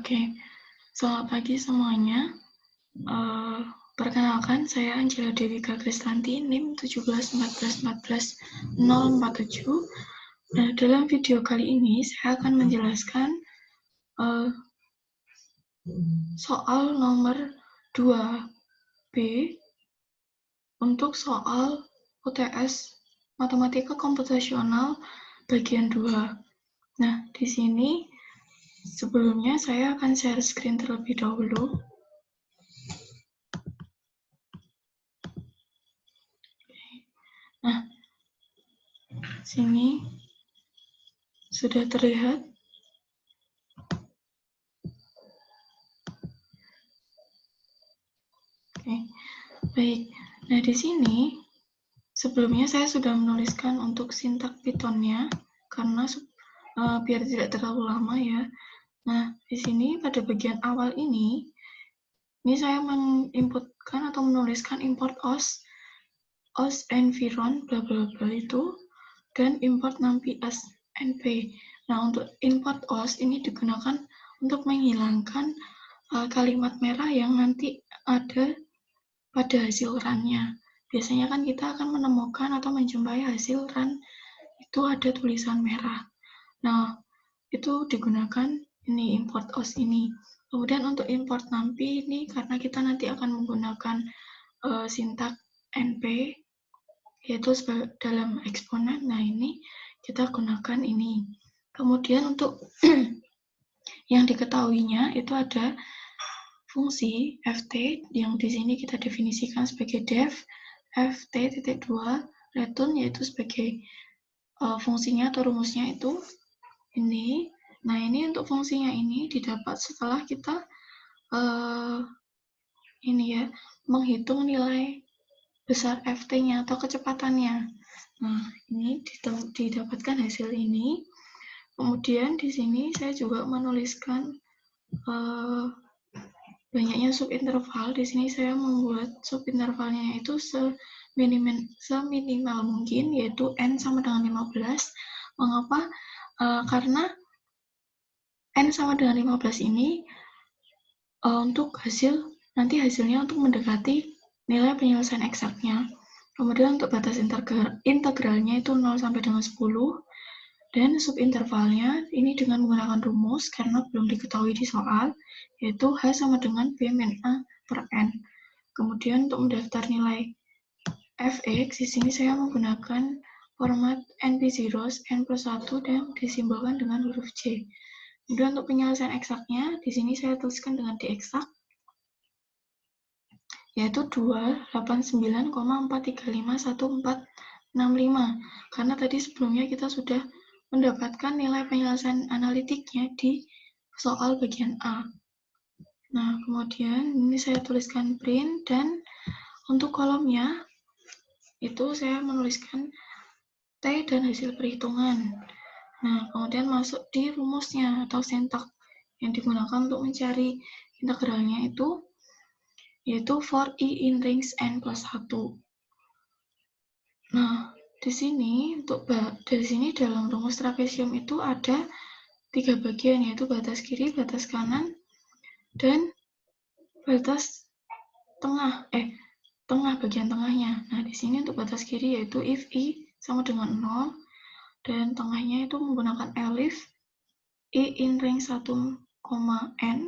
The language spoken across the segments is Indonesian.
Oke, selamat pagi semuanya. Perkenalkan, saya Angela Dewika Kristanti, NIM 171414047. Nah, dalam video kali ini saya akan menjelaskan soal nomor 2B untuk soal UTS Matematika Komputasional bagian 2. Nah, di sini sebelumnya saya akan share screen terlebih dahulu. Nah, sini sudah terlihat. Oke, baik. Nah, di sini sebelumnya saya sudah menuliskan untuk sintak Python-nya karena biar tidak terlalu lama ya. Nah, di sini pada bagian awal ini saya menginputkan atau menuliskan import os environ bla bla bla itu, dan import numpy as np. Nah, untuk import os ini digunakan untuk menghilangkan kalimat merah yang nanti ada pada hasil run-nya. Biasanya kan kita akan menemukan atau menjumpai hasil run itu ada tulisan merah. Nah, itu digunakan ini import os ini. Kemudian untuk import numpy ini karena kita nanti akan menggunakan sintak np yaitu dalam eksponen. Nah, ini kita gunakan ini. Kemudian untuk yang diketahuinya itu ada fungsi ft yang di sini kita definisikan sebagai def ft.2 return, yaitu sebagai fungsinya atau rumusnya itu ini. Nah, ini untuk fungsinya ini didapat setelah kita ini ya, menghitung nilai besar ft-nya atau kecepatannya. Nah, ini didapatkan hasil ini. Kemudian di sini saya juga menuliskan banyaknya subinterval. Di sini saya membuat subintervalnya itu seminimal mungkin, yaitu n sama dengan 15. Mengapa? Karena n sama dengan 15 ini untuk nanti hasilnya untuk mendekati nilai penyelesaian eksaknya. Kemudian untuk batas integralnya itu 0 sampai dengan 10. Dan subintervalnya ini dengan menggunakan rumus karena belum diketahui di soal, yaitu H sama dengan B min A per N. Kemudian untuk mendaftar nilai Fx, di sini saya menggunakan format NP0, N plus 1, dan disimbolkan dengan huruf C. Kemudian untuk penyelesaian eksaknya, di sini saya tuliskan dengan D eksak, yaitu 289,4351465. Karena tadi sebelumnya kita sudah mendapatkan nilai penyelesaian analitiknya di soal bagian A. Nah, kemudian ini saya tuliskan print, dan untuk kolomnya itu saya menuliskan T dan hasil perhitungan. Nah, kemudian masuk di rumusnya atau sintak yang digunakan untuk mencari integralnya itu, yaitu for i in range n plus 1. Nah, di sini dalam rumus trapesium itu ada 3 bagian, yaitu batas kiri, batas kanan, dan batas tengah, bagian tengahnya. Nah, di sini untuk batas kiri yaitu if i sama dengan 0, dan tengahnya itu menggunakan elif i in range 1, n,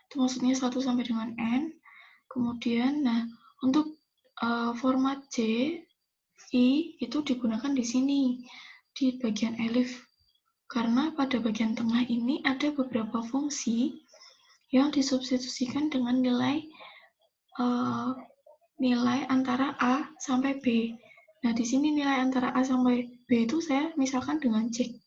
itu maksudnya 1 sampai dengan n. Kemudian, nah, untuk format J, I itu digunakan di sini, di bagian elif. Karena pada bagian tengah ini ada beberapa fungsi yang disubstitusikan dengan nilai antara A sampai B. Nah, di sini nilai antara A sampai B itu saya misalkan dengan C.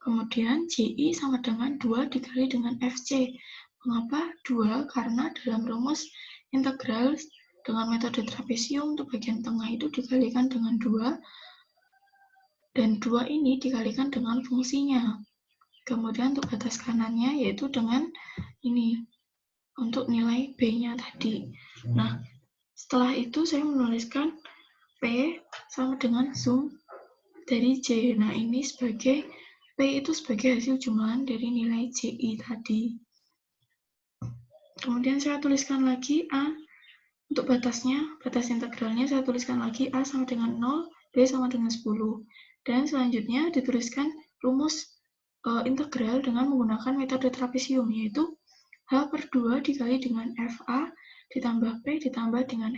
Kemudian JI sama dengan 2 dikali dengan FC. Mengapa 2? Karena dalam rumus integral dengan metode trapesium untuk bagian tengah itu dikalikan dengan 2, dan 2 ini dikalikan dengan fungsinya. Kemudian untuk batas kanannya yaitu dengan ini, untuk nilai B-nya tadi. Nah, setelah itu saya menuliskan P sama dengan sum dari J. Nah, ini P itu sebagai hasil jumlahan dari nilai JI tadi. Kemudian saya tuliskan lagi A untuk batasnya, batas integralnya saya tuliskan lagi A sama dengan 0, B sama dengan 10. Dan selanjutnya dituliskan rumus integral dengan menggunakan metode trapesium, yaitu H per 2 dikali dengan FA ditambah P ditambah dengan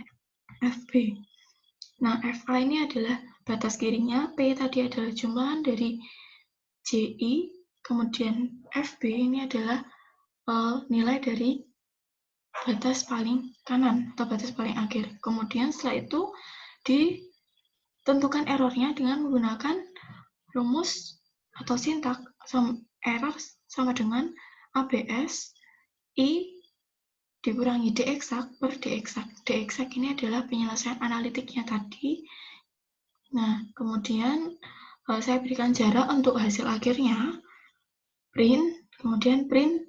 FB. Nah, FA ini adalah batas kirinya, P tadi adalah jumlahan dari JI, kemudian FB ini adalah nilai dari batas paling kanan atau batas paling akhir. Kemudian setelah itu ditentukan errornya dengan menggunakan rumus atau sintak error sama dengan ABS I dikurangi D eksak per D eksak. D eksak ini adalah penyelesaian analitiknya tadi. Nah, kemudian saya berikan jarak untuk hasil akhirnya, print, kemudian print.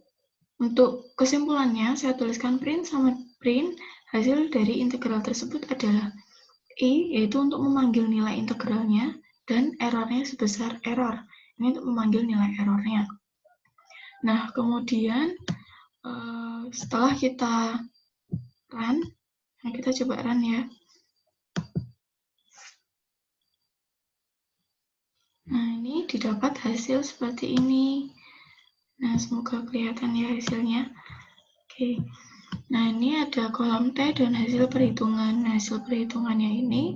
Untuk kesimpulannya, saya tuliskan print sama print, hasil dari integral tersebut adalah I, yaitu untuk memanggil nilai integralnya, dan errornya sebesar error. Ini untuk memanggil nilai errornya. Nah, kemudian setelah kita run, nah kita coba run ya. Nah, ini didapat hasil seperti ini. Nah, semoga kelihatan ya hasilnya. Oke. Nah, ini ada kolom T dan hasil perhitungan. Nah, hasil perhitungannya ini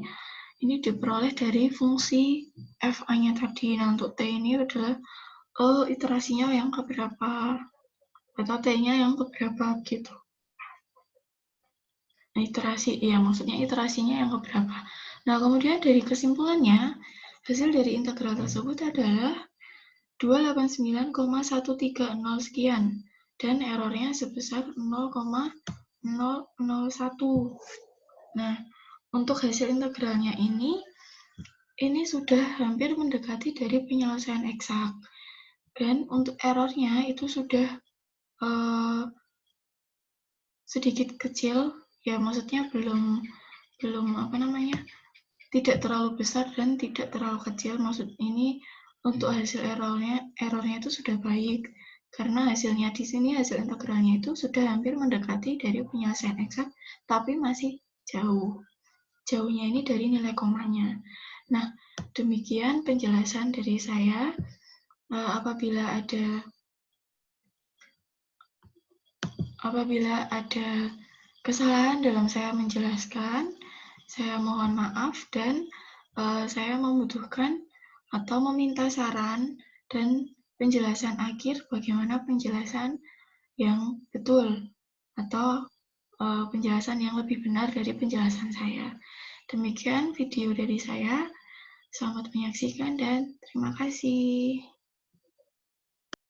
diperoleh dari fungsi FA-nya tadi. Nah, untuk T ini adalah iterasinya yang keberapa, atau T-nya yang keberapa gitu. Nah, iterasi, ya maksudnya iterasinya yang keberapa. Nah, kemudian dari kesimpulannya, hasil dari integral tersebut adalah 289,130 sekian. Dan errornya sebesar 0,001. Nah, untuk hasil integralnya ini sudah hampir mendekati dari penyelesaian eksak. Dan untuk errornya itu sudah sedikit kecil, ya maksudnya belum tidak terlalu besar dan tidak terlalu kecil. Maksud ini untuk hasil errornya itu sudah baik, karena hasilnya di sini, hasil integralnya itu sudah hampir mendekati dari penyelesaian eksak, tapi masih jauh. Jauhnya ini dari nilai komanya. Nah, demikian penjelasan dari saya. Apabila ada kesalahan dalam saya menjelaskan, saya mohon maaf, dan saya membutuhkan atau meminta saran dan penjelasan akhir bagaimana penjelasan yang betul atau penjelasan yang lebih benar dari penjelasan saya. Demikian video dari saya. Selamat menyaksikan dan terima kasih.